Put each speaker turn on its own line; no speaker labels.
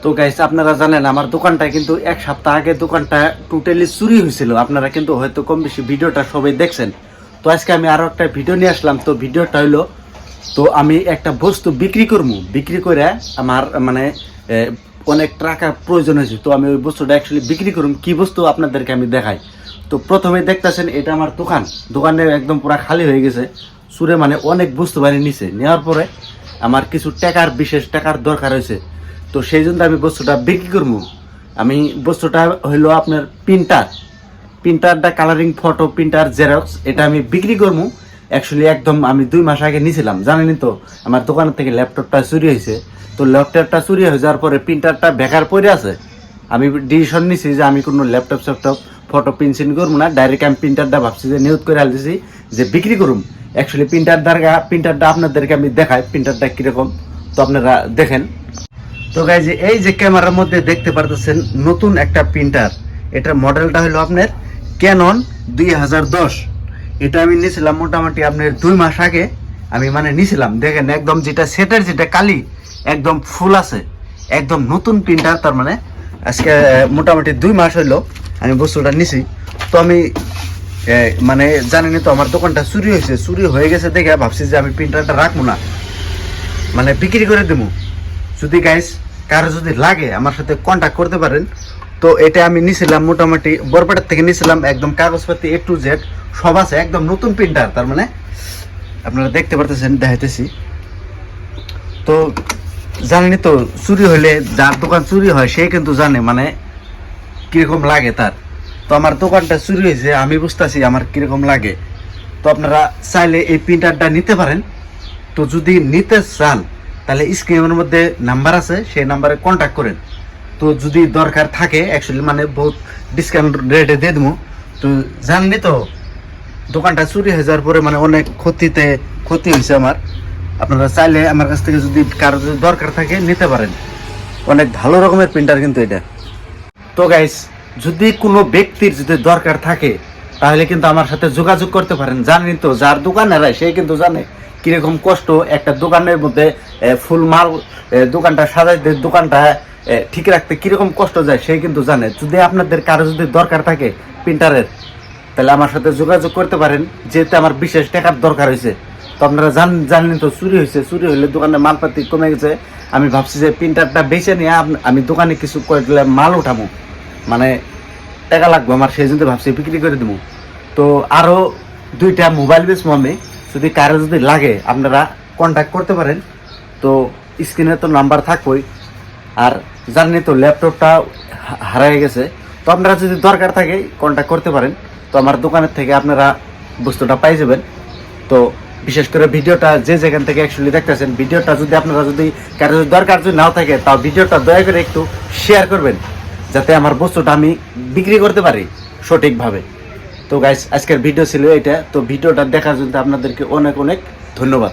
তো গাইস, আপনারা জানেন আমার দোকানটা কিন্তু এক সপ্তাহ আগে দোকানটা টোটালি চুরি হয়েছিল। আপনারা কিন্তু হয়তো কম বেশি ভিডিওটা সবাই দেখছেন। তো আজকে আমি আরো একটা ভিডিও নিয়ে আসলাম। তো ভিডিওটা হলো, তো আমি একটা বস্তু বিক্রি করবো, বিক্রি করে আমার মানে অনেক টাকা প্রয়োজন হয়েছে। তো আমি ওই বস্তুটা অ্যাকচুয়ালি বিক্রি করুম। কি বস্তু আপনাদেরকে আমি দেখাই। তো প্রথমে দেখতেছেন এটা আমার দোকানে একদম পুরা খালি হয়ে গেছে। সুরে মানে অনেক বস্তু বানিয়ে নিছে, নেওয়ার পরে আমার কিছু বিশেষ টাকার দরকার হয়েছে। তো সেই জন্য আমি বস্তুটা বিক্রি করবো। আমি বস্তুটা হইলো আপনার প্রিন্টারটা কালারিং ফটো প্রিন্টার জেরক্স, এটা আমি বিক্রি করবো। অ্যাকচুয়ালি একদম আমি 2 মাস আগে নিয়েছিলাম, জানেনই তো আমার দোকান থেকে ল্যাপটপটা চুরি হয়েছে। তো ল্যাপটপটা চুরি হয়ে যাওয়ার পরে প্রিন্টারটা বেকার পড়ে আছে। আমি ডিসিশন নিছি যে আমি কোনো ল্যাপটপ ফটো প্রিন্ট করবো না, ডাইরেক্ট আমি প্রিন্টারটা ভাবছি যে নিউজ করে আলতেছি যে বিক্রি করুম। অ্যাকচুয়ালি প্রিন্টারটা আপনাদেরকে আমি দেখাই প্রিন্টারটা কিরকম, তো আপনারা দেখেন। তো গাইজ, এই যে ক্যামেরার মধ্যে দেখতে পারতেছেন নতুন একটা প্রিন্টার। এটার মডেলটা হলো আপনার ক্যানন 2010। এটা আমি নিয়েছিলাম মোটামুটি আপনার 2 মাস আগে আমি মানে নিয়েছিলাম। দেখেন একদম যেটা সেটের যেটা কালি একদম ফুল আছে, একদম নতুন প্রিন্টার। তার মানে আজকে মোটামুটি 2 মাস হইলো আমি বস্তুটা নিছি। তো আমি মানে জানেনি তো আমার দোকানটা চুরি হয়ে গেছে দেখে ভাবছি যে আমি প্রিন্টারটা রাখবো না, মানে বিক্রি করে দেবো। যদি গাইস কারো যদি লাগে আমার সাথে কন্ট্যাক্ট করতে পারেন। তো এটা আমি নিয়েছিলাম মোটামুটি বরপেটার থেকে নিয়েছিলাম, একদম কাগজপাতি A to Z সব আছে, একদম নতুন প্রিন্টার। তার মানে আপনারা দেখতে পারতেছেন, দেখাইতেছি। তো জানেনি তো চুরি হলে, যার দোকান চুরি হয় সে কিন্তু জানে মানে কিরকম লাগে তার। তো আমার দোকানটা চুরি হয়েছে, আমি বুঝতেছি আমার কিরকম লাগে। তো আপনারা চাইলে এই প্রিন্টারটা নিতে পারেন। তো যদি নিতে চান তাহলে স্ক্রিনের মধ্যে নাম্বার আছে, সেই নাম্বারে কন্ট্যাক্ট করেন। তো যদি দরকার থাকে অ্যাকচুয়ালি মানে বহুত ডিসকাউন্ট রেটে দিয়ে দেবো। তো জাননি তো দোকানটা চুরি হয়ে যাওয়ার পরে মানে অনেক ক্ষতি হয়েছে আমার। আপনারা চাইলে আমার কাছ থেকে যদি কারো যদি দরকার থাকে নিতে পারেন। অনেক ভালো রকমের প্রিন্টার কিন্তু এটা। তো গাইস, যদি কোনো ব্যক্তির যদি দরকার থাকে তাহলে কিন্তু আমার সাথে যোগাযোগ করতে পারেন। জানেন তো যার দোকানেরা সে কিন্তু জানে কিরকম কষ্ট একটা দোকানের মধ্যে ফুল মাল দোকানটা সাজাইতে, দোকানটা ঠিক রাখতে কিরকম কষ্ট যায় সে কিন্তু জানে। যদি আপনাদের কারো যদি দরকার থাকে প্রিন্টারের তাহলে আমার সাথে যোগাযোগ করতে পারেন, যেহেতু আমার বিশেষ টাকার দরকার হয়েছে। তো আপনারা জানেন তো চুরি হলে দোকানে মালপাতি কমে গেছে। আমি ভাবছি যে প্রিন্টারটা বেছে নিয়ে আমি দোকানে কিছু কয়েকগুলো মাল উঠাবো, মানে টাকা লাগবে আমার, সেই জন্য ভাবছি বিক্রি করে দেবো। তো আরও 2টা মোবাইল বেচবো আমি, যদি কারো যদি লাগে আপনারা কন্ট্যাক্ট করতে পারেন। তো স্ক্রিনে তো নাম্বার থাকবেই। আর জানেন তো ল্যাপটপটা হারিয়ে গেছে। তো আপনারা যদি দরকার থাকে কন্ট্যাক্ট করতে পারেন। তো আমার দোকানের থেকে আপনারা বস্তুটা পাই যাবেন। তো বিশেষ করে ভিডিওটা যে যেখান থেকে অ্যাকচুয়ালি দেখতেছেন, ভিডিওটা যদি আপনারা যদি কারো যদি দরকার যদি নাও থাকে তাও ভিডিওটা দয়া করে একটু শেয়ার করবেন, যাতে আমার বস্তুটা আমি বিক্রি করতে পারি সঠিকভাবে। তো গাইস, আজকের ভিডিও ছিল এটা। তো ভিডিওটা দেখার জন্য আপনাদেরকে অনেক অনেক ধন্যবাদ।